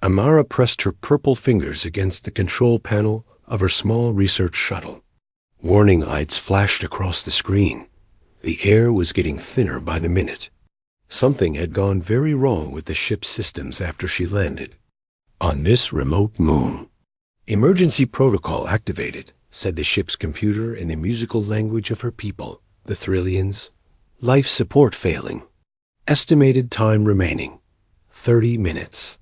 Amara pressed her purple fingers against the control panel of her small research shuttle. Warning lights flashed across the screen. The air was getting thinner by the minute. Something had gone very wrong with the ship's systems after she landed. On this remote moon. "Emergency protocol activated," said the ship's computer in the musical language of her people, the Thrillians. "Life support failing. Estimated time remaining, 30 minutes.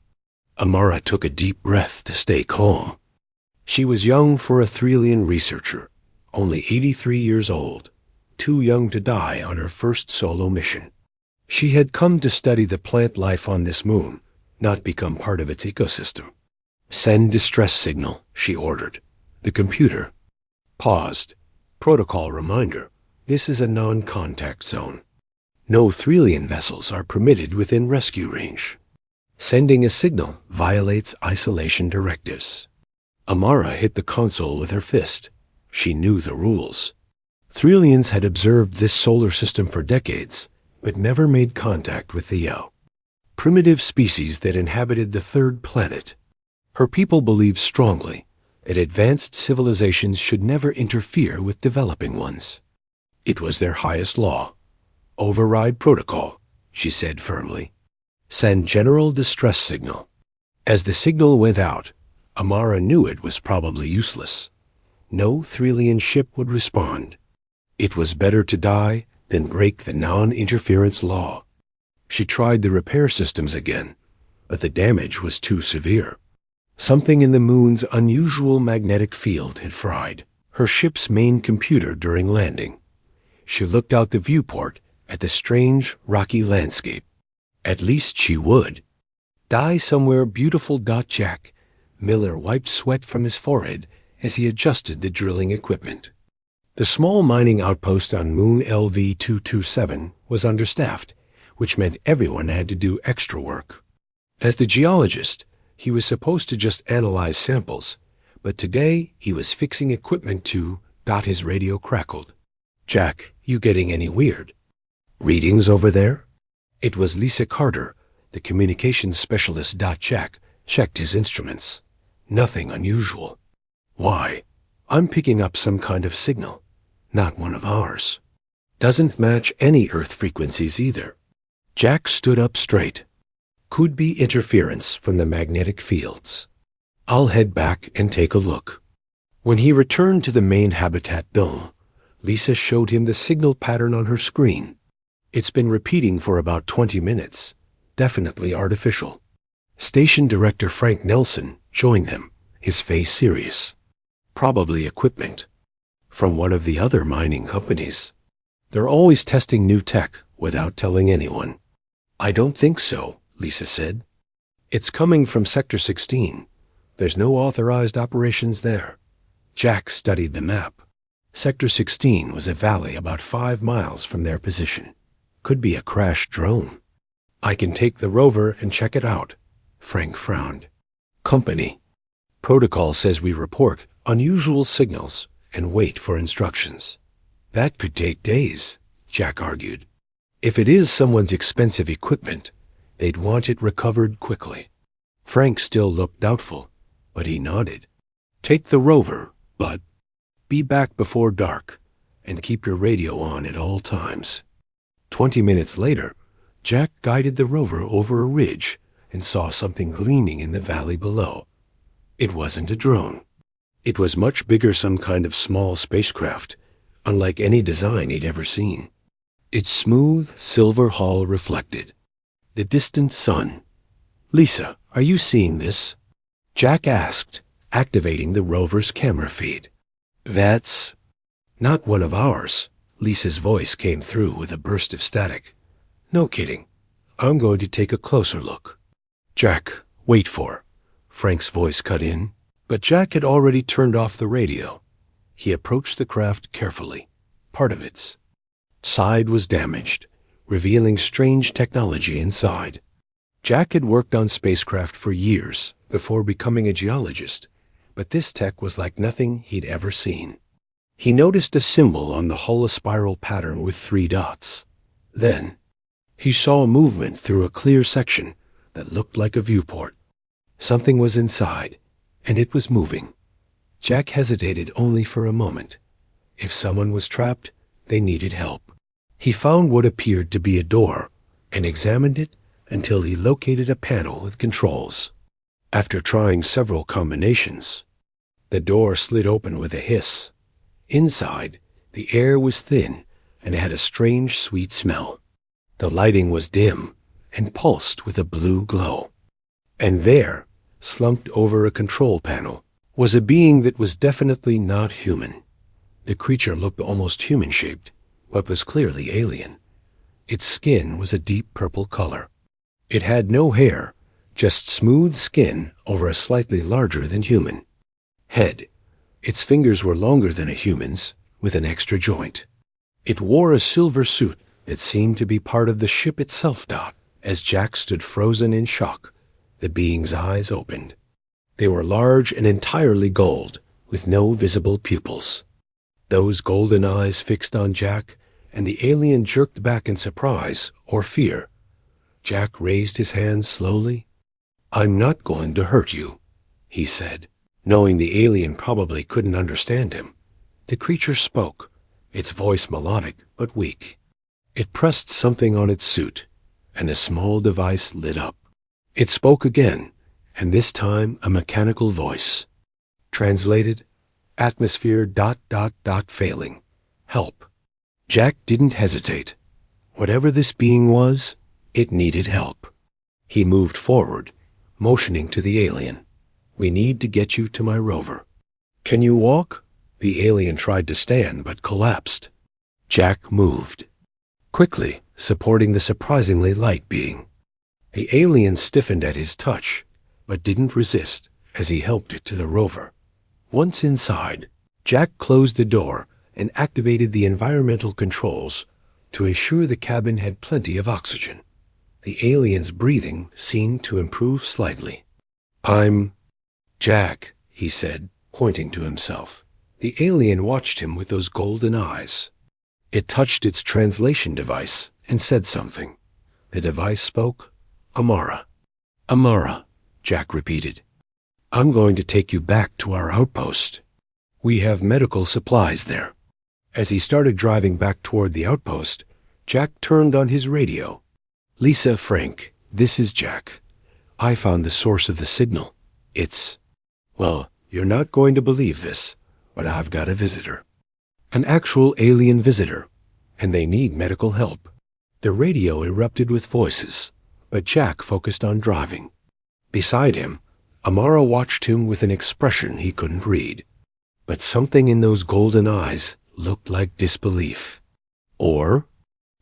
Amara took a deep breath to stay calm. She was young for a Thrillian researcher, only 83 years old, too young to die on her first solo mission. She had come to study the plant life on this moon, not become part of its ecosystem. "Send distress signal," she ordered. The computer paused. "Protocol reminder. This is a non-contact zone. No Thrillian vessels are permitted within rescue range. Sending a signal violates isolation directives." Amara hit the console with her fist. She knew the rules. Thrillians had observed this solar system for decades, but never made contact with the primitive species that inhabited the third planet. Her people believed strongly that advanced civilizations should never interfere with developing ones. It was their highest law. "Override protocol," she said firmly. "Send general distress signal." As the signal went out, Amara knew it was probably useless. No Thrillian ship would respond. It was better to die than break the non-interference law. She tried the repair systems again, but the damage was too severe. Something in the moon's unusual magnetic field had fried her ship's main computer during landing. She looked out the viewport at the strange, rocky landscape. At least she would die somewhere beautiful. Jack Miller wiped sweat from his forehead as he adjusted the drilling equipment. The small mining outpost on Moon LV-227 was understaffed, which meant everyone had to do extra work. As the geologist, he was supposed to just analyze samples, but today he was fixing equipment to. His radio crackled. "Jack, you getting any weird readings over there?" It was Lisa Carter, the communications specialist. Jack checked his instruments. "Nothing unusual." "Why?" "I'm picking up some kind of signal. Not one of ours. Doesn't match any Earth frequencies either." Jack stood up straight. "Could be interference from the magnetic fields. I'll head back and take a look." When he returned to the main habitat dome, Lisa showed him the signal pattern on her screen. "It's been repeating for about 20 minutes. Definitely artificial." Station Director Frank Nelson joined them, his face serious. "Probably equipment from one of the other mining companies. They're always testing new tech without telling anyone." "I don't think so," Lisa said. "It's coming from Sector 16. There's no authorized operations there." Jack studied the map. Sector 16 was a valley about 5 miles from their position. Could be a crashed drone. "I can take the rover and check it out." Frank frowned. "Company. Protocol says we report unusual signals and wait for instructions." "That could take days," Jack argued. "If it is someone's expensive equipment, they'd want it recovered quickly." Frank still looked doubtful, but he nodded. "Take the rover, but be back before dark and keep your radio on at all times." 20 minutes later, Jack guided the rover over a ridge and saw something gleaming in the valley below. It wasn't a drone. It was much bigger, some kind of small spacecraft, unlike any design he'd ever seen. Its smooth silver hull reflected the distant sun. "Lisa, are you seeing this?" Jack asked, activating the rover's camera feed. "That's not one of ours." Lisa's voice came through with a burst of static. "No kidding. I'm going to take a closer look." "Jack, wait for." Frank's voice cut in, but Jack had already turned off the radio. He approached the craft carefully. Part of its side was damaged, revealing strange technology inside. Jack had worked on spacecraft for years before becoming a geologist, but this tech was like nothing he'd ever seen. He noticed a symbol on the hull, a spiral pattern with 3 dots. Then he saw movement through a clear section that looked like a viewport. Something was inside, and it was moving. Jack hesitated only for a moment. If someone was trapped, they needed help. He found what appeared to be a door and examined it until he located a panel with controls. After trying several combinations, the door slid open with a hiss. Inside, the air was thin and had a strange sweet smell. The lighting was dim and pulsed with a blue glow. And there, slumped over a control panel, was a being that was definitely not human. The creature looked almost human-shaped, but was clearly alien. Its skin was a deep purple color. It had no hair, just smooth skin over a slightly larger than human head. Its fingers were longer than a human's, with an extra joint. It wore a silver suit that seemed to be part of the ship itself. As Jack stood frozen in shock, the being's eyes opened. They were large and entirely gold, with no visible pupils. Those golden eyes fixed on Jack, and the alien jerked back in surprise or fear. Jack raised his hands slowly. "I'm not going to hurt you," he said, knowing the alien probably couldn't understand him. The creature spoke, its voice melodic but weak. It pressed something on its suit, and a small device lit up. It spoke again, and this time a mechanical voice. Translated, "Atmosphere ... failing. Help." Jack didn't hesitate. Whatever this being was, it needed help. He moved forward, motioning to the alien. "We need to get you to my rover." "Can you walk?" The alien tried to stand but collapsed. Jack moved quickly, supporting the surprisingly light being. The alien stiffened at his touch, but didn't resist as he helped it to the rover. Once inside, Jack closed the door and activated the environmental controls to ensure the cabin had plenty of oxygen. The alien's breathing seemed to improve slightly. "I'm Jack," he said, pointing to himself. The alien watched him with those golden eyes. It touched its translation device and said something. The device spoke, "Amara." "Amara," Jack repeated. "I'm going to take you back to our outpost. We have medical supplies there." As he started driving back toward the outpost, Jack turned on his radio. "Lisa, Frank, this is Jack. I found the source of the signal. Well, you're not going to believe this, but I've got a visitor. An actual alien visitor, and they need medical help." The radio erupted with voices, but Jack focused on driving. Beside him, Amara watched him with an expression he couldn't read. But something in those golden eyes looked like disbelief. Or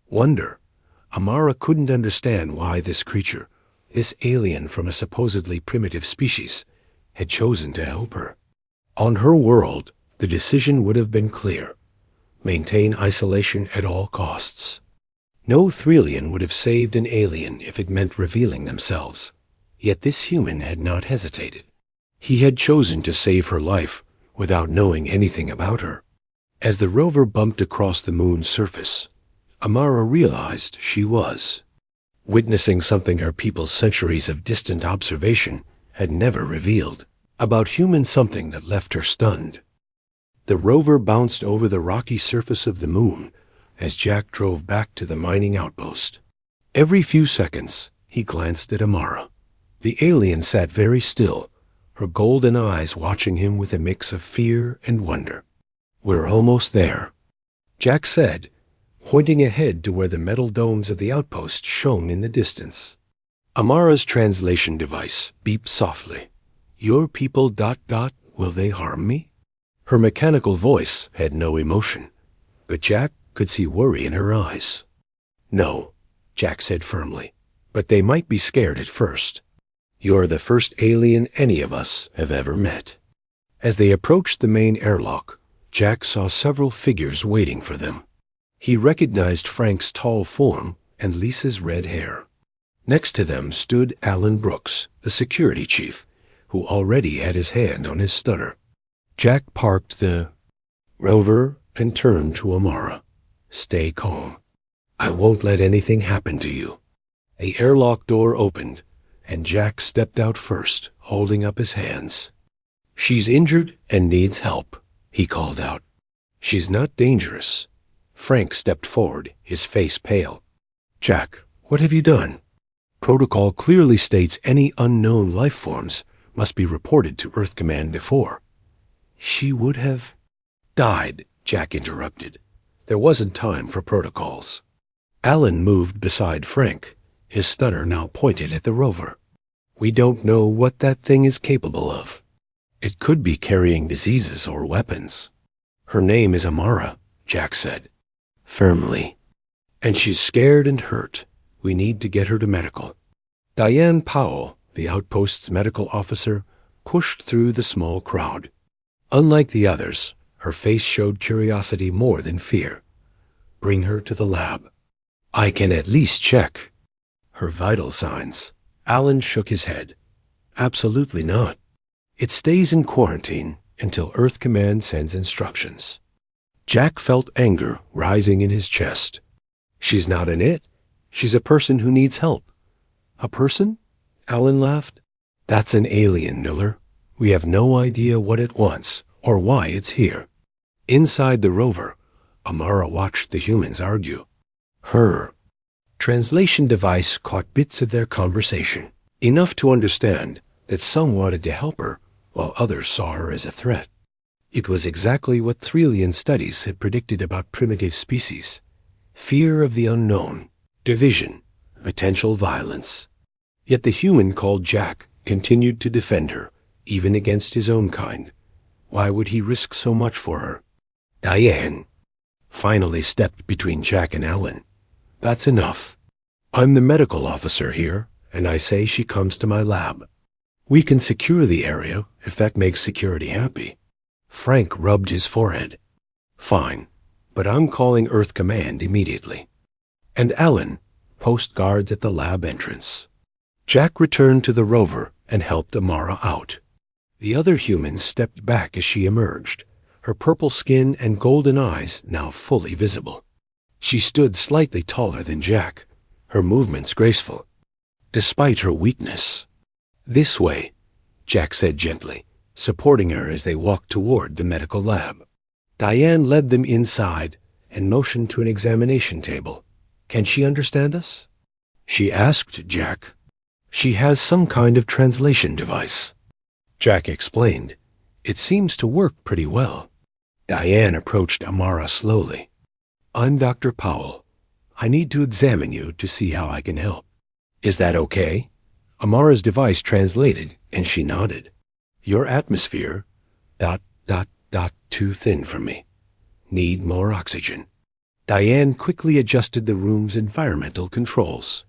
wonder. Amara couldn't understand why this creature, this alien from a supposedly primitive species, had chosen to help her. On her world, the decision would have been clear. Maintain isolation at all costs. No Threlian would have saved an alien if it meant revealing themselves. Yet this human had not hesitated. He had chosen to save her life without knowing anything about her. As the rover bumped across the moon's surface, Amara realized she was witnessing something her people's centuries of distant observation had never revealed, about human something that left her stunned. The rover bounced over the rocky surface of the moon as Jack drove back to the mining outpost. Every few seconds, he glanced at Amara. The alien sat very still, her golden eyes watching him with a mix of fear and wonder. "We're almost there," Jack said, pointing ahead to where the metal domes of the outpost shone in the distance. Amara's translation device beeped softly. "Your people ... will they harm me?" Her mechanical voice had no emotion, but Jack could see worry in her eyes. "No," Jack said firmly, "but they might be scared at first. You're the first alien any of us have ever met." As they approached the main airlock, Jack saw several figures waiting for them. He recognized Frank's tall form and Lisa's red hair. Next to them stood Alan Brooks, the security chief, who already had his hand on his stunner. Jack parked the rover and turned to Amara. "Stay calm. I won't let anything happen to you." The airlock door opened, and Jack stepped out first, holding up his hands. "She's injured and needs help," he called out. "She's not dangerous." Frank stepped forward, his face pale. "Jack, what have you done? Protocol clearly states any unknown life forms must be reported to Earth Command before." "She would have died," Jack interrupted. There wasn't time for protocols. Alan moved beside Frank, his stunner now pointed at the rover. "We don't know what that thing is capable of. It could be carrying diseases or weapons." "Her name is Amara," Jack said, firmly. "And she's scared and hurt. We need to get her to medical." Diane Powell, the outpost's medical officer, pushed through the small crowd. Unlike the others, her face showed curiosity more than fear. "Bring her to the lab. I can at least check her vital signs." Alan shook his head. "Absolutely not. It stays in quarantine until Earth Command sends instructions." Jack felt anger rising in his chest. "She's not an it. She's a person who needs help." "A person?" Alan laughed. "That's an alien, Miller. We have no idea what it wants or why it's here." Inside the rover, Amara watched the humans argue. Her translation device caught bits of their conversation, enough to understand that some wanted to help her while others saw her as a threat. It was exactly what Threlian studies had predicted about primitive species: fear of the unknown, division, potential violence. Yet the human called Jack continued to defend her, even against his own kind. Why would he risk so much for her? Diane finally stepped between Jack and Alan. "That's enough. I'm the medical officer here, and I say she comes to my lab. We can secure the area if that makes security happy." Frank rubbed his forehead. "Fine, but I'm calling Earth Command immediately." "And Alan, post guards at the lab entrance." Jack returned to the rover and helped Amara out. The other humans stepped back as she emerged, her purple skin and golden eyes now fully visible. She stood slightly taller than Jack, her movements graceful, despite her weakness. "This way," Jack said gently, supporting her as they walked toward the medical lab. Diane led them inside and motioned to an examination table. "Can she understand us?" she asked Jack. "She has some kind of translation device," Jack explained. "It seems to work pretty well." Diane approached Amara slowly. "I'm Dr. Powell. I need to examine you to see how I can help." "Is that okay?" Amara's device translated, and she nodded. "Your atmosphere, ... too thin for me. Need more oxygen." Diane quickly adjusted the room's environmental controls.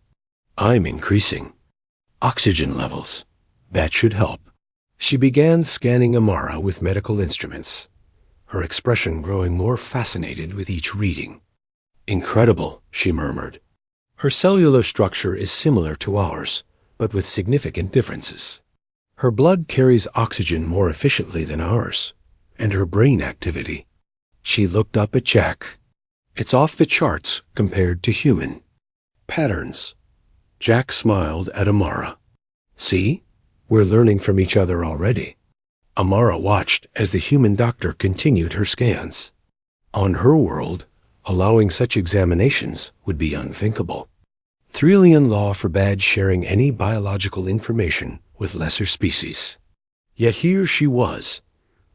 "I'm increasing oxygen levels. That should help." She began scanning Amara with medical instruments, her expression growing more fascinated with each reading. "Incredible," she murmured. "Her cellular structure is similar to ours, but with significant differences. Her blood carries oxygen more efficiently than ours, and her brain activity." She looked up at Jack. "It's off the charts compared to human." "Patterns." Jack smiled at Amara. "See? We're learning from each other already." Amara watched as the human doctor continued her scans. On her world, allowing such examinations would be unthinkable. Threlian law forbade sharing any biological information with lesser species. Yet here she was,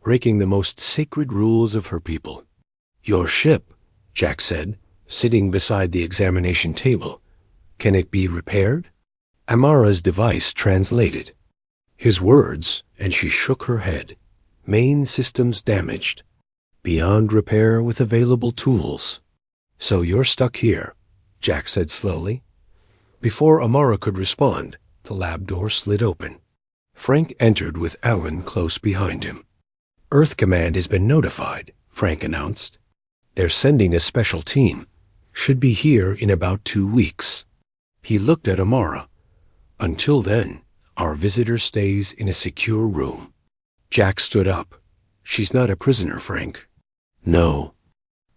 breaking the most sacred rules of her people. "Your ship," Jack said, sitting beside the examination table. "Can it be repaired?" Amara's device translated his words, and she shook her head. "Main systems damaged. Beyond repair with available tools." "So you're stuck here," Jack said slowly. Before Amara could respond, the lab door slid open. Frank entered with Alan close behind him. "Earth Command has been notified," Frank announced. "They're sending a special team. Should be here in about 2 weeks." He looked at Amara. "Until then, our visitor stays in a secure room." Jack stood up. "She's not a prisoner, Frank." "No,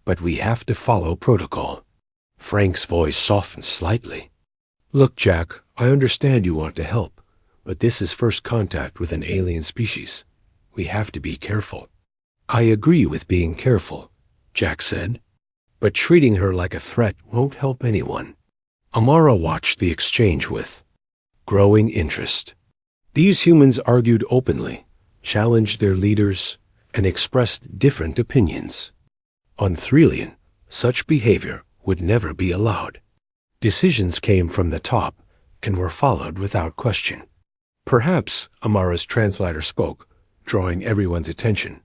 but we have to follow protocol." Frank's voice softened slightly. "Look, Jack, I understand you want to help, But this is first contact with an alien species. We have to be careful. I agree with being careful, Jack said. But treating her like a threat won't help anyone. Amara watched the exchange with growing interest. These humans argued openly, challenged their leaders, and expressed different opinions. On Threlian, such behavior would never be allowed. Decisions came from the top and were followed without question. Perhaps, Amara's translator spoke, drawing everyone's attention.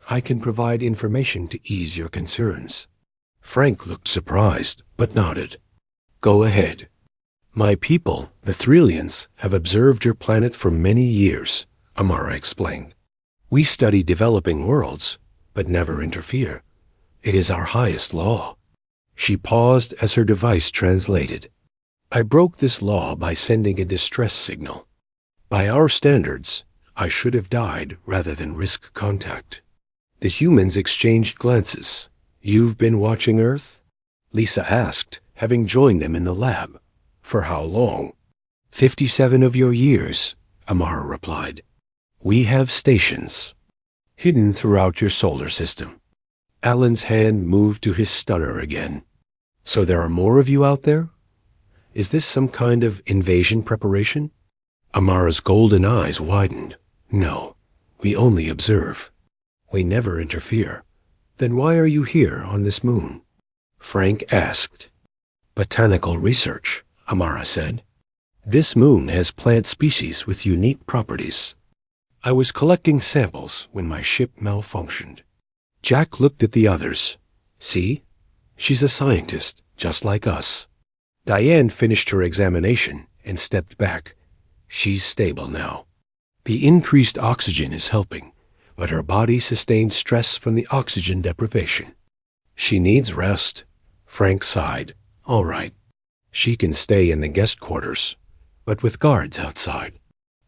I can provide information to ease your concerns. Frank looked surprised, but nodded. Go ahead. My people, the Threlians, have observed your planet for many years, Amara explained. We study developing worlds, but never interfere. It is our highest law. She paused as her device translated. I broke this law by sending a distress signal. By our standards, I should have died rather than risk contact. The humans exchanged glances. You've been watching Earth? Lisa asked, having joined them in the lab. For how long? 57 of your years, Amara replied. We have stations hidden throughout your solar system. Alan's hand moved to his stunner again. So there are more of you out there? Is this some kind of invasion preparation? Amara's golden eyes widened. No, we only observe. We never interfere. Then why are you here on this moon? Frank asked. Botanical research, Amara said. This moon has plant species with unique properties. I was collecting samples when my ship malfunctioned. Jack looked at the others. See? She's a scientist, just like us. Diane finished her examination and stepped back. She's stable now. The increased oxygen is helping, but her body sustained stress from the oxygen deprivation. She needs rest. Frank sighed. All right. She can stay in the guest quarters, but with guards outside.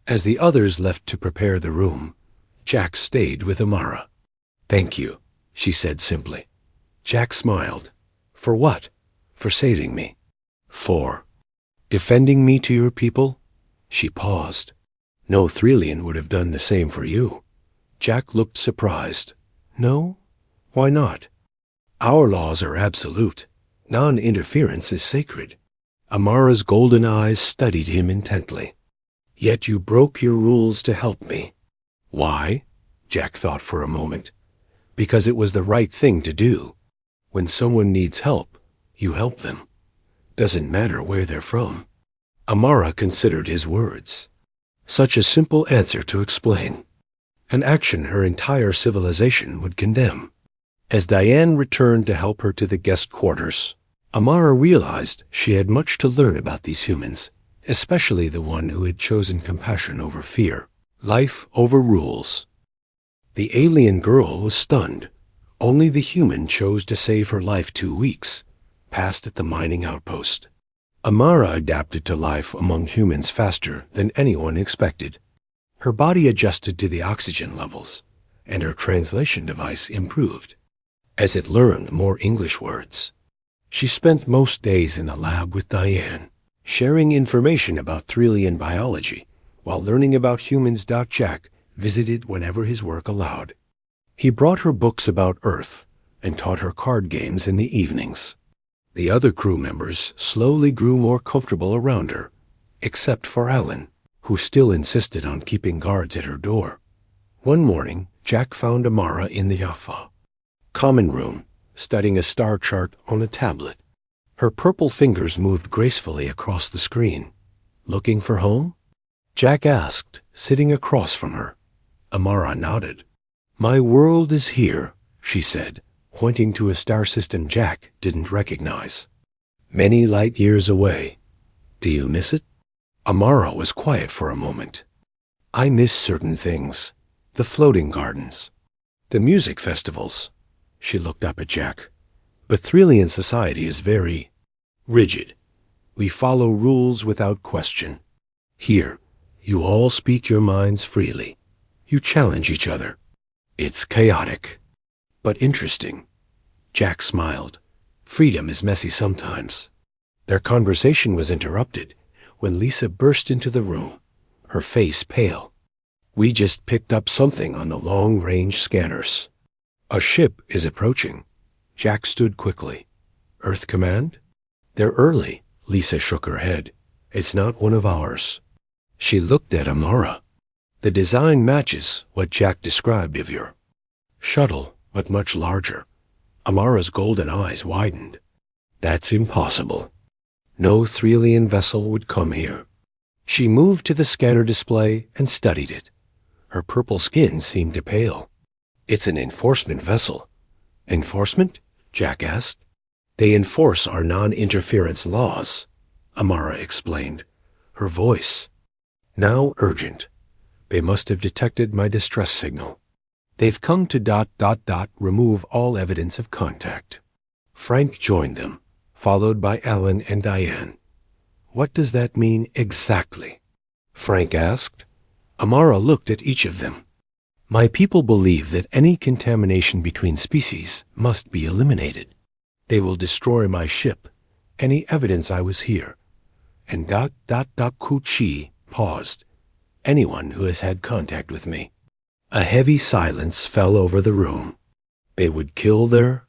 As the others left to prepare the room, Jack stayed with Amara. Thank you, she said simply. Jack smiled. For what? For saving me. For defending me to your people? She paused. No Threlian would have done the same for you. Jack looked surprised. No? Why not? Our laws are absolute. Non-interference is sacred. Amara's golden eyes studied him intently. Yet you broke your rules to help me. Why? Jack thought for a moment. Because it was the right thing to do. When someone needs help, you help them. Doesn't matter where they're from. Amara considered his words. Such a simple answer to explain. An action her entire civilization would condemn. As Diane returned to help her to the guest quarters, Amara realized she had much to learn about these humans, especially the one who had chosen compassion over fear. Life over rules. The alien girl was stunned. Only the human chose to save her life 2 weeks, passed at the mining outpost. Amara adapted to life among humans faster than anyone expected. Her body adjusted to the oxygen levels, and her translation device improved as it learned more English words. She spent most days in the lab with Diane, sharing information about Threlian biology, while learning about humans. Jack visited whenever his work allowed. He brought her books about Earth and taught her card games in the evenings. The other crew members slowly grew more comfortable around her, except for Alan, who still insisted on keeping guards at her door. One morning, Jack found Amara in the HFY common room, studying a star chart on a tablet. Her purple fingers moved gracefully across the screen. Looking for home? Jack asked, sitting across from her. Amara nodded. My world is here, she said, pointing to a star system Jack didn't recognize. Many light years away. Do you miss it? Amara was quiet for a moment. I miss certain things. The floating gardens. The music festivals. She looked up at Jack. But Threlian society is very rigid. We follow rules without question. Here, you all speak your minds freely. You challenge each other. It's chaotic, but interesting. Jack smiled. Freedom is messy sometimes. Their conversation was interrupted when Lisa burst into the room. her face pale. We just picked up something on the long-range scanners. A ship is approaching. Jack stood quickly. Earth Command? They're early. Lisa shook her head. It's not one of ours. She looked at Amara. The design matches what Jack described of your shuttle, but much larger. Amara's golden eyes widened. That's impossible. No Threlian vessel would come here. She moved to the scanner display and studied it. Her purple skin seemed to pale. It's an enforcement vessel. Enforcement? Jack asked. They enforce our non-interference laws, Amara explained, her voice now urgent. They must have detected my distress signal. They've come to ... remove all evidence of contact. Frank joined them, followed by Alan and Diane. What does that mean exactly? Frank asked. Amara looked at each of them. My people believe that any contamination between species must be eliminated. They will destroy my ship, any evidence I was here. And ... Kuchi paused. Anyone who has had contact with me. A heavy silence fell over the room. They would kill their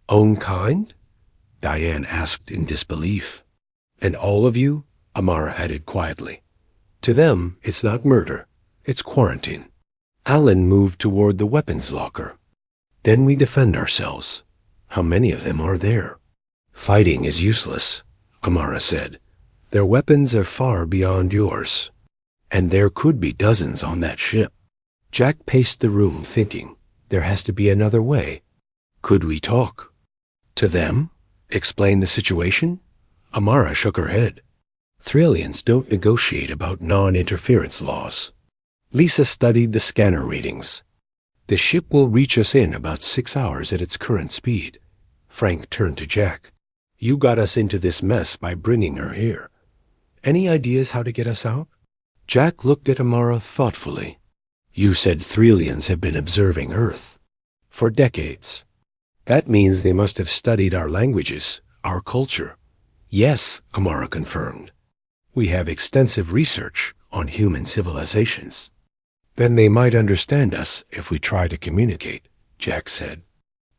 own kind? Diane asked in disbelief. And all of you? Amara added quietly. To them, it's not murder, it's quarantine. Alan moved toward the weapons locker. Then we defend ourselves. How many of them are there? Fighting is useless, Amara said. Their weapons are far beyond yours. And there could be dozens on that ship. Jack paced the room thinking, there has to be another way. Could we talk? To them? Explain the situation? Amara shook her head. Thralians don't negotiate about non-interference laws. Lisa studied the scanner readings. The ship will reach us in about 6 hours at its current speed. Frank turned to Jack. You got us into this mess by bringing her here. Any ideas how to get us out? Jack looked at Amara thoughtfully. You said Thralians have been observing Earth. For decades. That means they must have studied our languages, our culture. Yes, Amara confirmed. We have extensive research on human civilizations. Then they might understand us if we try to communicate, Jack said.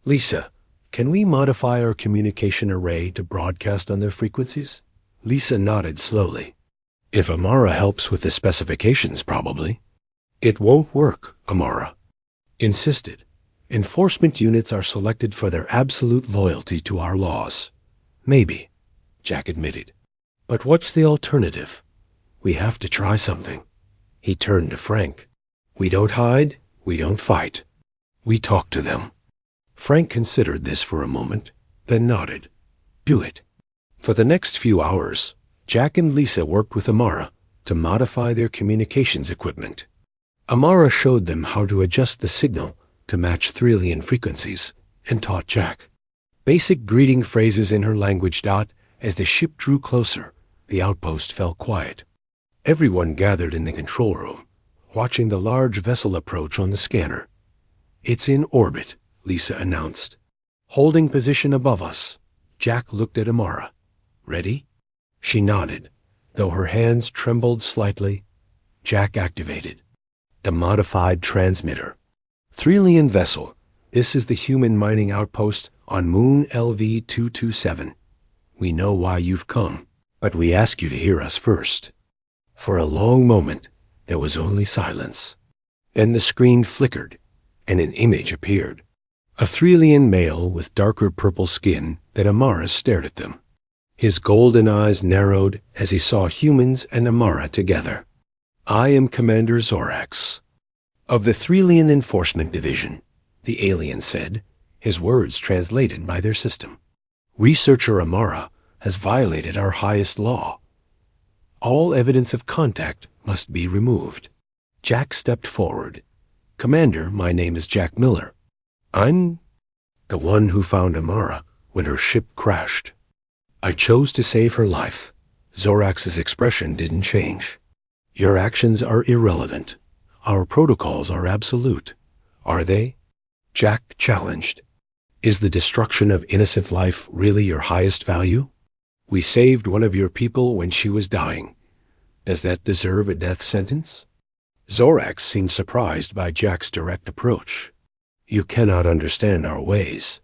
Lisa, can we modify our communication array to broadcast on their frequencies? Lisa nodded slowly. If Amara helps with the specifications, probably. It won't work, Amara insisted. Enforcement units are selected for their absolute loyalty to our laws. Maybe, Jack admitted. But what's the alternative? We have to try something. He turned to Frank. We don't hide, we don't fight. We talk to them. Frank considered this for a moment, then nodded. Do it. For the next few hours, Jack and Lisa worked with Amara to modify their communications equipment. Amara showed them how to adjust the signal to match Thralian frequencies and taught Jack basic greeting phrases in her language. As the ship drew closer, the outpost fell quiet. Everyone gathered in the control room, watching the large vessel approach on the scanner. It's in orbit, Lisa announced. Holding position above us. Jack looked at Amara. Ready? She nodded, though her hands trembled slightly. Jack activated the modified transmitter. Thralian vessel, this is the human mining outpost on Moon LV-227. We know why you've come, but we ask you to hear us first. For a long moment, there was only silence. Then the screen flickered, and an image appeared. A Thralian male with darker purple skin than Amara stared at them. His golden eyes narrowed as he saw humans and Amara together. I am Commander Zorax of the Thralian Enforcement Division, the alien said, his words translated by their system. Researcher Amara has violated our highest law. All evidence of contact must be removed. Jack stepped forward. Commander, my name is Jack Miller. I'm the one who found Amara when her ship crashed. I chose to save her life. Zorax's expression didn't change. Your actions are irrelevant. Our protocols are absolute. Are they? Jack challenged. Is the destruction of innocent life really your highest value? We saved one of your people when she was dying. Does that deserve a death sentence? Zorax seemed surprised by Jack's direct approach. You cannot understand our ways.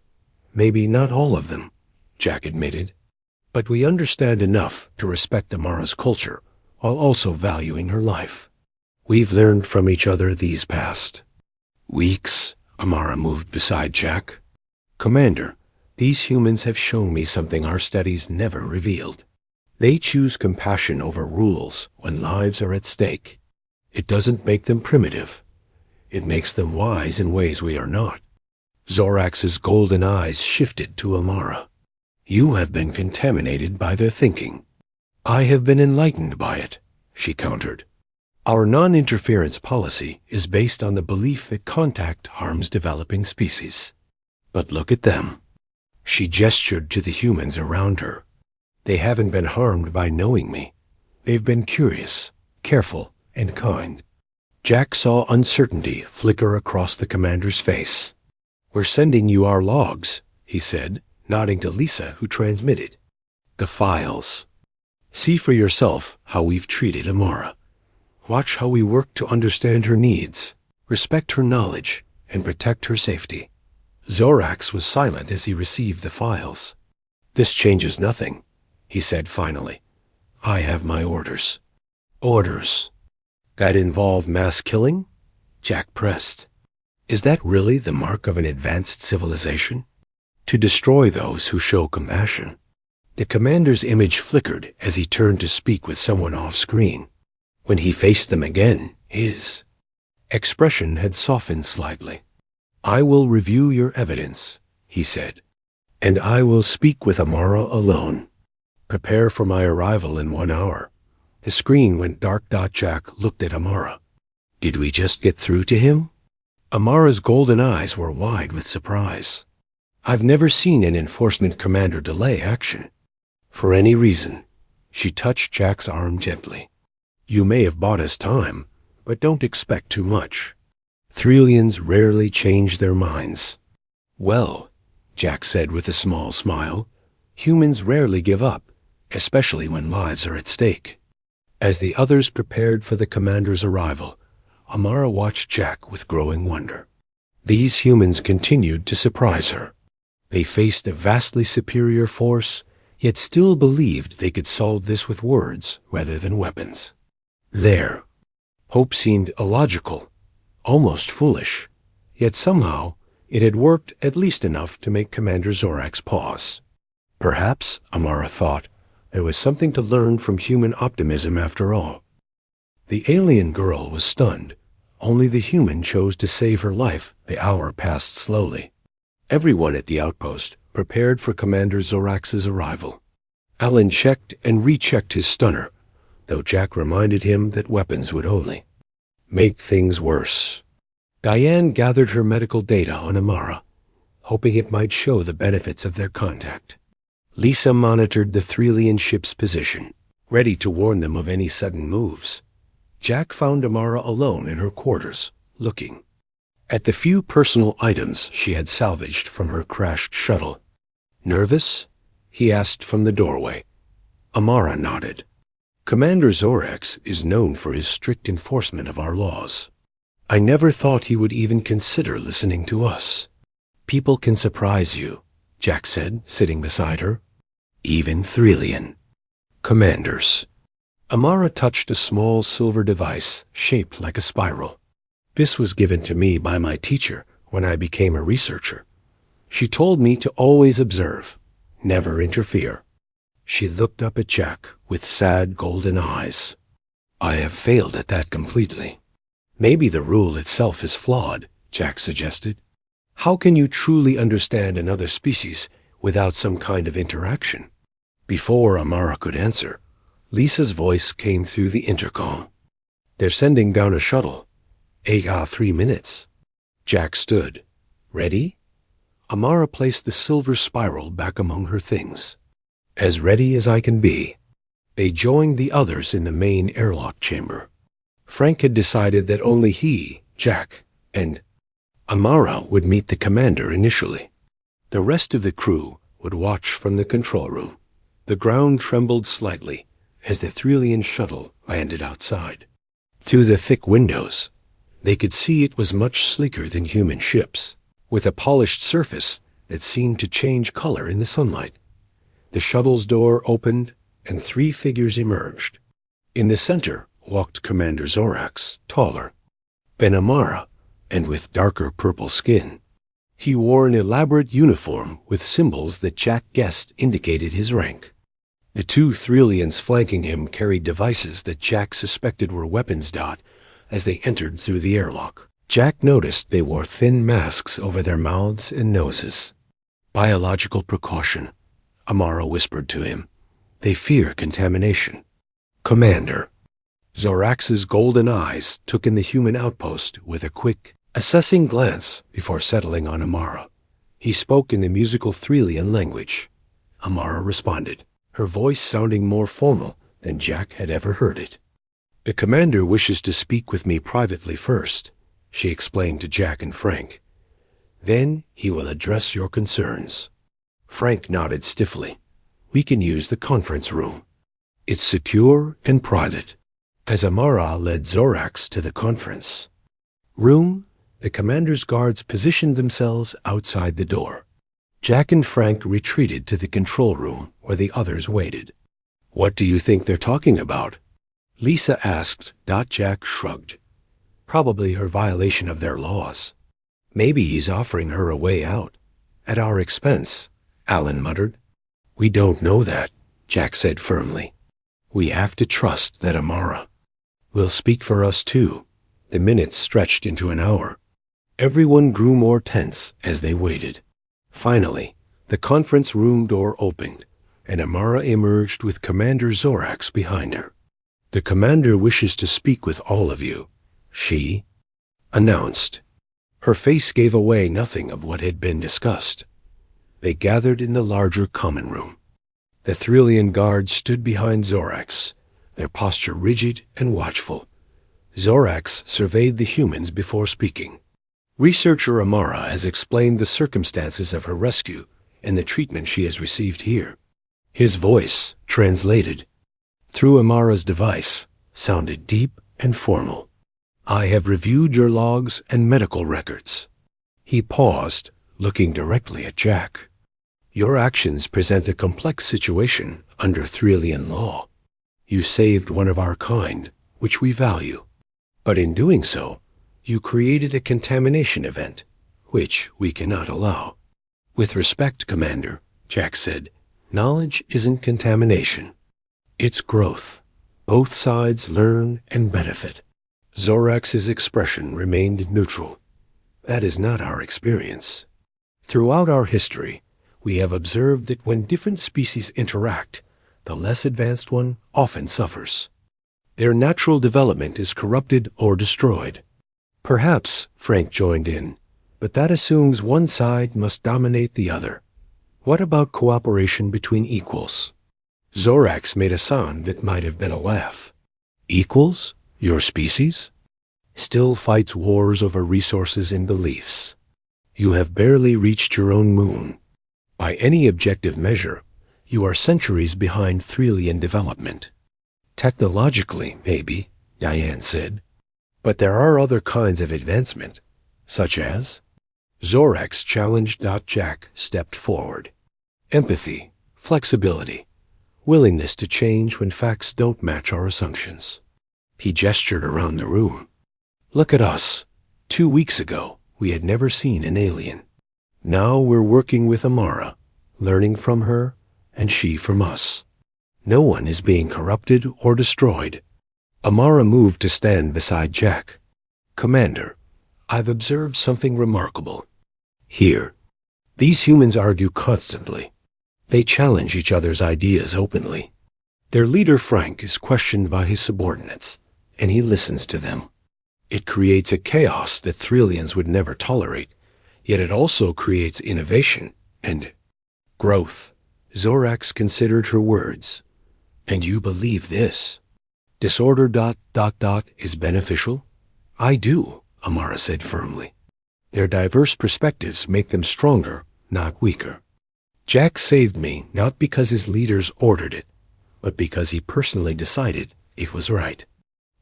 Maybe not all of them, Jack admitted. But we understand enough to respect Amara's culture while also valuing her life. We've learned from each other these past weeks. Amara moved beside Jack. Commander, these humans have shown me something our studies never revealed. They choose compassion over rules when lives are at stake. It doesn't make them primitive. It makes them wise in ways we are not. Zorax's golden eyes shifted to Amara. You have been contaminated by their thinking. I have been enlightened by it, she countered. Our non-interference policy is based on the belief that contact harms developing species. But look at them. She gestured to the humans around her. They haven't been harmed by knowing me. They've been curious, careful, and kind. Jack saw uncertainty flicker across the commander's face. We're sending you our logs, he said, nodding to Lisa, who transmitted. The files. See for yourself how we've treated Amara. Watch how we work to understand her needs, respect her knowledge, and protect her safety. Zorax was silent as he received the files. This changes nothing, he said finally. I have my orders. Orders. That involve mass killing? Jack pressed. Is that really the mark of an advanced civilization? To destroy those who show compassion. The commander's image flickered as he turned to speak with someone off-screen. When he faced them again, his expression had softened slightly. I will review your evidence, he said, and I will speak with Amara alone. Prepare for my arrival in 1 hour. The screen went dark. Jack looked at Amara. Did we just get through to him? Amara's golden eyes were wide with surprise. I've never seen an enforcement commander delay action. For any reason, she touched Jack's arm gently. You may have bought us time, but don't expect too much. Thrilians rarely change their minds. Well, Jack said with a small smile, humans rarely give up, especially when lives are at stake. As the others prepared for the commander's arrival, Amara watched Jack with growing wonder. These humans continued to surprise her. They faced a vastly superior force, yet still believed they could solve this with words rather than weapons. Their hope seemed illogical, almost foolish, yet somehow it had worked at least enough to make Commander Zorax pause. Perhaps, Amara thought, there was something to learn from human optimism after all. The alien girl was stunned. Only the human chose to save her life. The hour passed slowly. Everyone at the outpost prepared for Commander Zorax's arrival. Alan checked and rechecked his stunner, though Jack reminded him that weapons would only make things worse. Diane gathered her medical data on Amara, hoping it might show the benefits of their contact. Lisa monitored the Thrilian ship's position, ready to warn them of any sudden moves. Jack found Amara alone in her quarters, looking at the few personal items she had salvaged from her crashed shuttle. Nervous? He asked from the doorway. Amara nodded. Commander Zorax is known for his strict enforcement of our laws. I never thought he would even consider listening to us. People can surprise you, Jack said, sitting beside her. Even Thrilian. Commanders. Amara touched a small silver device shaped like a spiral. This was given to me by my teacher when I became a researcher. She told me to always observe, never interfere. She looked up at Jack with sad golden eyes. I have failed at that completely. Maybe the rule itself is flawed, Jack suggested. How can you truly understand another species without some kind of interaction? Before Amara could answer, Lisa's voice came through the intercom. They're sending down a shuttle. 3 minutes. Jack stood. Ready? Amara placed the silver spiral back among her things. As ready as I can be. They joined the others in the main airlock chamber. Frank had decided that only he, Jack, and Amara would meet the commander initially. The rest of the crew would watch from the control room. The ground trembled slightly as the Thrilian shuttle landed outside. Through the thick windows, they could see it was much sleeker than human ships, with a polished surface that seemed to change color in the sunlight. The shuttle's door opened, and 3 figures emerged. In the center walked Commander Zorax, taller than Amara, and with darker purple skin. He wore an elaborate uniform with symbols that Jack guessed indicated his rank. The 2 Thrilians flanking him carried devices that Jack suspected were weapons. As they entered through the airlock, Jack noticed they wore thin masks over their mouths and noses. Biological precaution, Amara whispered to him. They fear contamination. Commander. Zorax's golden eyes took in the human outpost with a quick, assessing glance before settling on Amara. He spoke in the musical Thrilian language. Amara responded, her voice sounding more formal than Jack had ever heard it. The commander wishes to speak with me privately first, she explained to Jack and Frank. Then he will address your concerns. Frank nodded stiffly. We can use the conference room. It's secure and private. As Amara led Zorax to the conference room, the commander's guards positioned themselves outside the door. Jack and Frank retreated to the control room where the others waited. What do you think they're talking about? Lisa asked. Jack shrugged. Probably her violation of their laws. Maybe he's offering her a way out. At our expense, Alan muttered. We don't know that, Jack said firmly. We have to trust that Amara will speak for us too. The minutes stretched into an hour. Everyone grew more tense as they waited. Finally, the conference room door opened, and Amara emerged with Commander Zorax behind her. The commander wishes to speak with all of you, she announced. Her face gave away nothing of what had been discussed. They gathered in the larger common room. The Thrilian guards stood behind Zorax, their posture rigid and watchful. Zorax surveyed the humans before speaking. Researcher Amara has explained the circumstances of her rescue and the treatment she has received here. His voice, translated through Amara's device, sounded deep and formal. I have reviewed your logs and medical records. He paused, looking directly at Jack. Your actions present a complex situation under Thrilian law. You saved one of our kind, which we value. But in doing so, you created a contamination event, which we cannot allow. With respect, Commander, Jack said, knowledge isn't contamination. It's growth. Both sides learn and benefit. Zorax's expression remained neutral. That is not our experience. Throughout our history, we have observed that when different species interact, the less advanced one often suffers. Their natural development is corrupted or destroyed. Perhaps, Frank joined in, but that assumes one side must dominate the other. What about cooperation between equals? Zorax made a sound that might have been a laugh. Equals? Your species? Still fights wars over resources and beliefs. You have barely reached your own moon. By any objective measure, you are centuries behind Thrilian development. Technologically, maybe, Diane said. But there are other kinds of advancement, such as... Zorax challenged. Jack stepped forward. Empathy, flexibility, willingness to change when facts don't match our assumptions. He gestured around the room. Look at us. 2 weeks ago, we had never seen an alien. Now we're working with Amara, learning from her, and she from us. No one is being corrupted or destroyed. Amara moved to stand beside Jack. Commander, I've observed something remarkable. Here, these humans argue constantly. They challenge each other's ideas openly. Their leader, Frank, is questioned by his subordinates, and he listens to them. It creates a chaos that Thrilians would never tolerate, yet it also creates innovation and growth. Zorax considered her words. And you believe this? Disorder ... is beneficial? I do, Amara said firmly. Their diverse perspectives make them stronger, not weaker. Jack saved me not because his leaders ordered it, but because he personally decided it was right.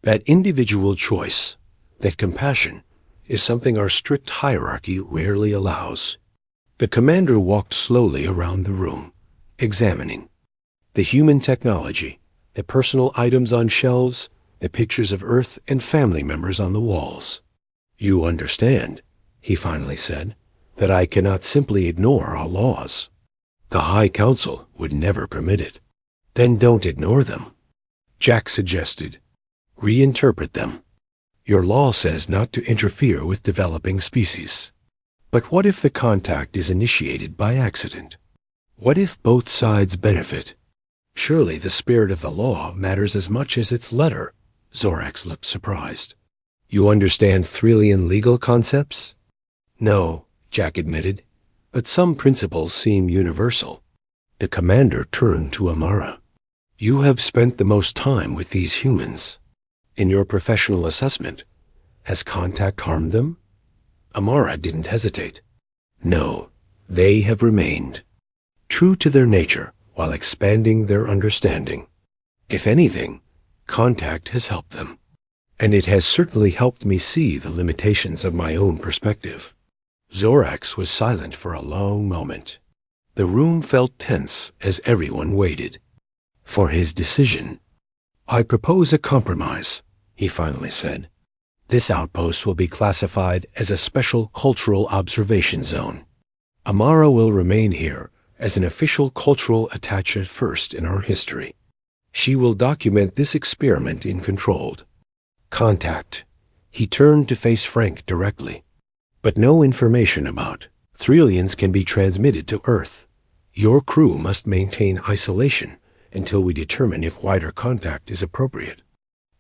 That individual choice, that compassion, is something our strict hierarchy rarely allows. The commander walked slowly around the room, examining the human technology, the personal items on shelves, the pictures of Earth and family members on the walls. "You understand," he finally said, "that I cannot simply ignore our laws. The High Council would never permit it." "Then don't ignore them," Jack suggested. "Reinterpret them. Your law says not to interfere with developing species. But what if the contact is initiated by accident? What if both sides benefit? Surely the spirit of the law matters as much as its letter." Zorax looked surprised. "You understand Threlian legal concepts?" "No," Jack admitted, "but some principles seem universal." The commander turned to Amara. "You have spent the most time with these humans. In your professional assessment, has contact harmed them?" Amara didn't hesitate. "No, they have remained true to their nature while expanding their understanding. If anything, contact has helped them. And it has certainly helped me see the limitations of my own perspective." Zorax was silent for a long moment. The room felt tense as everyone waited for his decision. "I propose a compromise," he finally said. "This outpost will be classified as a special cultural observation zone. Amara will remain here as an official cultural attaché first in our history. She will document this experiment in controlled contact." He turned to face Frank directly. "But no information about Threlians can be transmitted to Earth. Your crew must maintain isolation until we determine if wider contact is appropriate."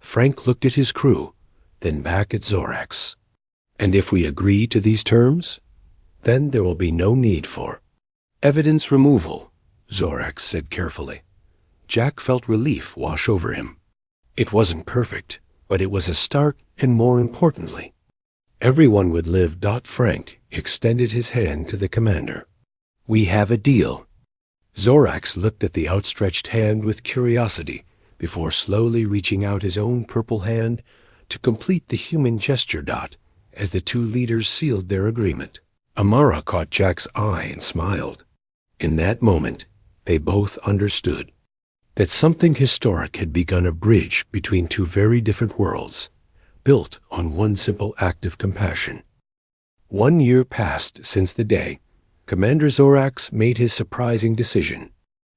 Frank looked at his crew, then back at Zorax. "And if we agree to these terms, then there will be no need for evidence removal," Zorax said carefully. Jack felt relief wash over him. It wasn't perfect, but it was a start, and more importantly, everyone would live. Frank extended his hand to the commander. "We have a deal." Zorax looked at the outstretched hand with curiosity before slowly reaching out his own purple hand to complete the human gesture. As the two leaders sealed their agreement, Amara caught Jack's eye and smiled. In that moment, they both understood that something historic had begun, a bridge between two very different worlds, built on one simple act of compassion. 1 year passed since the day Commander Zorax made his surprising decision.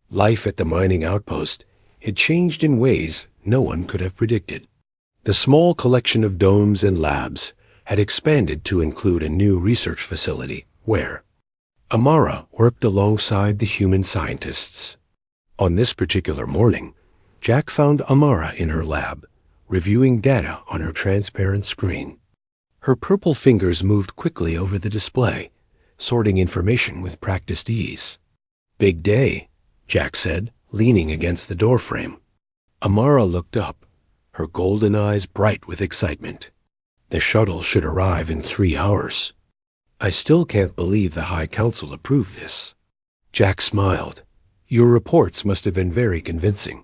Life at the mining outpost had changed in ways no one could have predicted. The small collection of domes and labs had expanded to include a new research facility where Amara worked alongside the human scientists. On this particular morning, Jack found Amara in her lab, reviewing data on her transparent screen. Her purple fingers moved quickly over the display, sorting information with practiced ease. "Big day," Jack said, leaning against the doorframe. Amara looked up, her golden eyes bright with excitement. "The shuttle should arrive in 3 hours. I still can't believe the High Council approved this." Jack smiled. "Your reports must have been very convincing."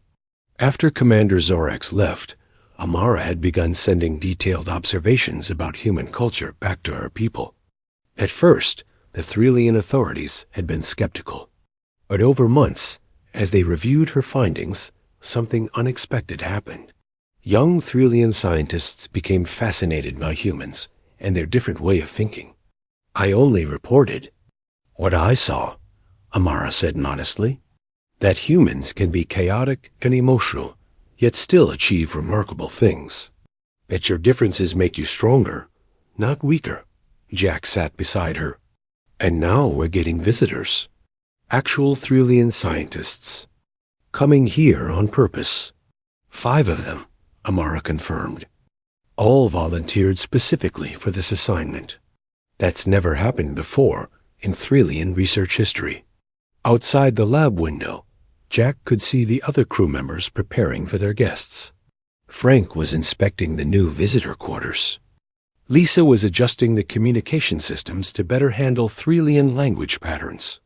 After Commander Zorax left, Amara had begun sending detailed observations about human culture back to her people. At first, the Threlian authorities had been skeptical. But over months, as they reviewed her findings, something unexpected happened. Young Threlian scientists became fascinated by humans and their different way of thinking. "I only reported what I saw," Amara said modestly. "That humans can be chaotic and emotional, yet still achieve remarkable things. That your differences make you stronger, not weaker." Jack sat beside her. "And now we're getting visitors. Actual Threlian scientists. Coming here on purpose. 5 of them," Amara confirmed. "All volunteered specifically for this assignment. That's never happened before in Threlian research history." Outside the lab window, Jack could see the other crew members preparing for their guests. Frank was inspecting the new visitor quarters. Lisa was adjusting the communication systems to better handle Threlian language patterns.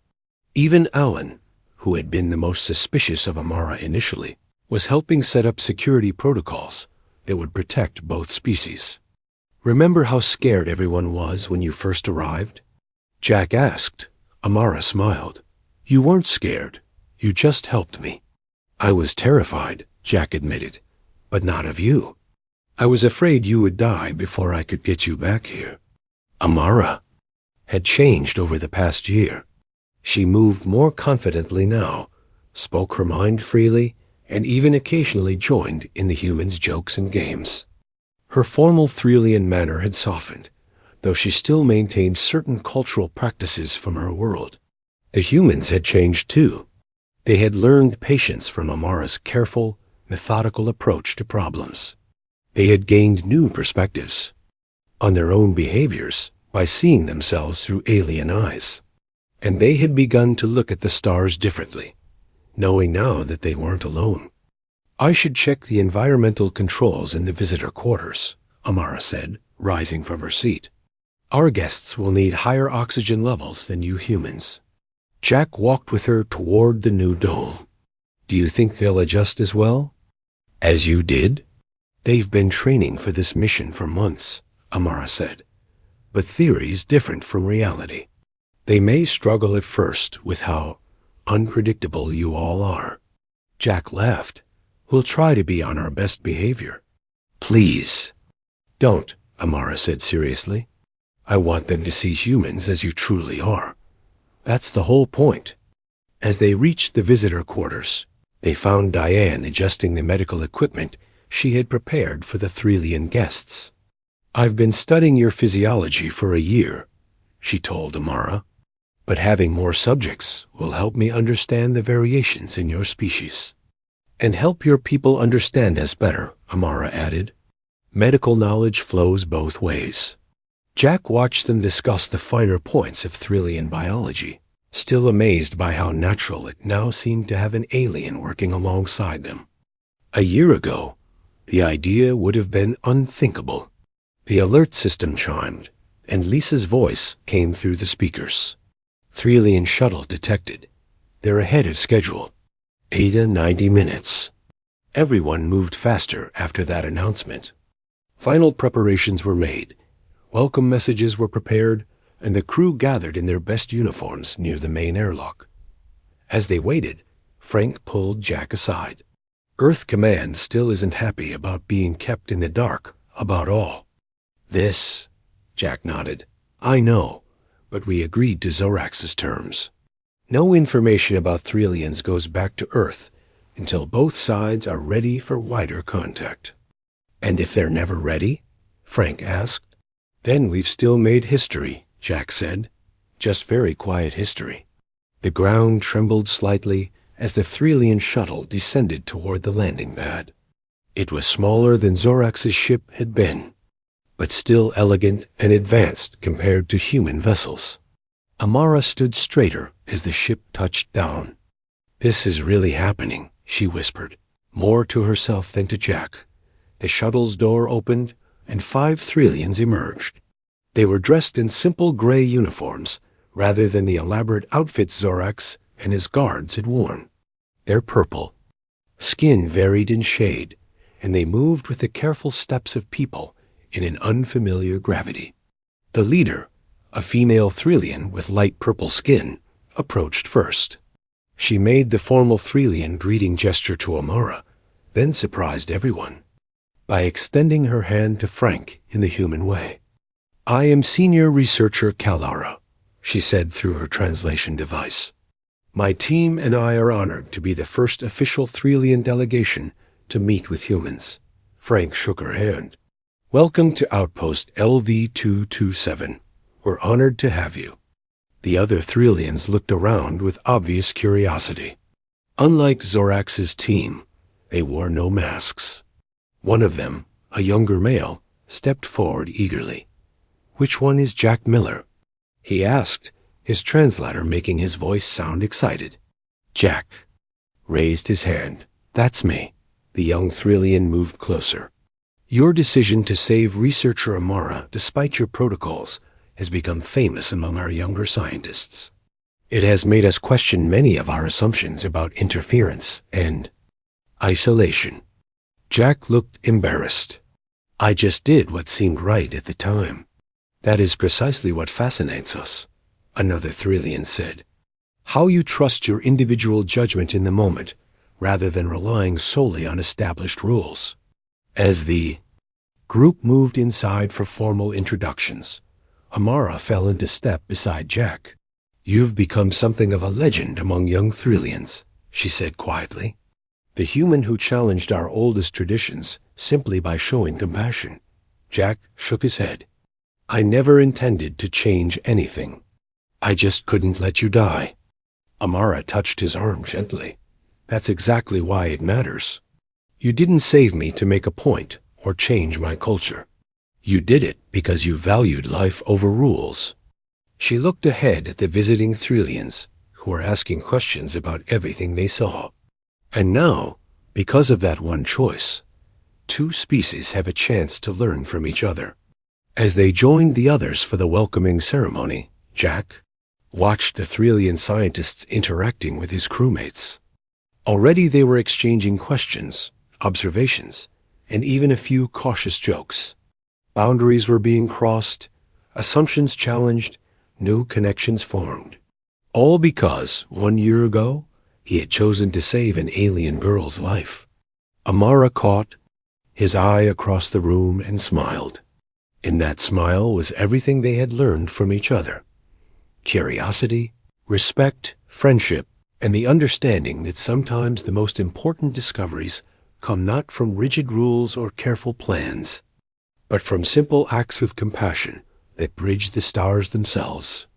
Even Alan, who had been the most suspicious of Amara initially, was helping set up security protocols that would protect both species. Remember how scared everyone was when you first arrived? Jack asked. Amara smiled. You weren't scared. You just helped me. I was terrified, Jack admitted, but not of you. I was afraid you would die before I could get you back here. Amara had changed over the past year. She moved more confidently now, spoke her mind freely, and even occasionally joined in the humans' jokes and games. Her formal Threlian manner had softened, though she still maintained certain cultural practices from her world. The humans had changed too. They had learned patience from Amara's careful, methodical approach to problems. They had gained new perspectives on their own behaviors by seeing themselves through alien eyes. And they had begun to look at the stars differently, knowing now that they weren't alone. I should check the environmental controls in the visitor quarters, Amara said, rising from her seat. Our guests will need higher oxygen levels than you humans. Jack walked with her toward the new dome. Do you think they'll adjust as well? As you did? They've been training for this mission for months, Amara said. But theory's different from reality. They may struggle at first with how unpredictable you all are. Jack laughed. We'll try to be on our best behavior. Please. Don't, Amara said seriously. I want them to see humans as you truly are. That's the whole point. As they reached the visitor quarters, they found Diane adjusting the medical equipment she had prepared for the Threlian guests. I've been studying your physiology for a year, she told Amara, but having more subjects will help me understand the variations in your species. And help your people understand us better, Amara added. Medical knowledge flows both ways. Jack watched them discuss the finer points of Threlian biology, still amazed by how natural it now seemed to have an alien working alongside them. A year ago, the idea would have been unthinkable. The alert system chimed, and Lisa's voice came through the speakers. Threlian shuttle detected. They're ahead of schedule. 90 minutes. Everyone moved faster after that announcement. Final preparations were made. Welcome messages were prepared, and the crew gathered in their best uniforms near the main airlock. As they waited, Frank pulled Jack aside. Earth Command still isn't happy about being kept in the dark about all this, Jack nodded. I know, but we agreed to Zorax's terms. No information about Threlians goes back to Earth until both sides are ready for wider contact. And if they're never ready? Frank asked. Then we've still made history, Jack said. Just very quiet history. The ground trembled slightly as the Threlian shuttle descended toward the landing pad. It was smaller than Zorax's ship had been, but still elegant and advanced compared to human vessels. Amara stood straighter as the ship touched down. This is really happening, she whispered, more to herself than to Jack. The shuttle's door opened, and 5 Threlians emerged. They were dressed in simple gray uniforms, rather than the elaborate outfits Zorax and his guards had worn. Their purple. Skin varied in shade, and they moved with the careful steps of people in an unfamiliar gravity. The leader, a female Threlian with light purple skin, approached first. She made the formal Threlian greeting gesture to Amara, then surprised everyone by extending her hand to Frank in the human way. I am Senior Researcher Kalara, she said through her translation device. My team and I are honored to be the first official Threlian delegation to meet with humans. Frank shook her hand. Welcome to Outpost LV-227. We're honored to have you. The other Threlians looked around with obvious curiosity. Unlike Zorax's team, they wore no masks. One of them, a younger male, stepped forward eagerly. Which one is Jack Miller? He asked, his translator making his voice sound excited. Jack raised his hand. That's me. The young Threlian moved closer. Your decision to save researcher Amara, despite your protocols, has become famous among our younger scientists. It has made us question many of our assumptions about interference, and Isolation. Jack looked embarrassed. I just did what seemed right at the time. That is precisely what fascinates us, another Thrillian said. How you trust your individual judgment in the moment, rather than relying solely on established rules. As the group moved inside for formal introductions, Amara fell into step beside Jack. You've become something of a legend among young Thrillians, she said quietly. The human who challenged our oldest traditions simply by showing compassion. Jack shook his head. I never intended to change anything. I just couldn't let you die. Amara touched his arm gently. That's exactly why it matters. You didn't save me to make a point or change my culture. You did it because you valued life over rules. She looked ahead at the visiting Thrillians, who were asking questions about everything they saw. And now, because of that one choice, two species have a chance to learn from each other. As they joined the others for the welcoming ceremony, Jack watched the Thrillian scientists interacting with his crewmates. Already they were exchanging questions, observations, and even a few cautious jokes. Boundaries were being crossed, assumptions challenged, new connections formed. All because, 1 year ago, he had chosen to save an alien girl's life. Amara caught his eye across the room and smiled. In that smile was everything they had learned from each other. Curiosity, respect, friendship, and the understanding that sometimes the most important discoveries come not from rigid rules or careful plans, but from simple acts of compassion that bridge the stars themselves.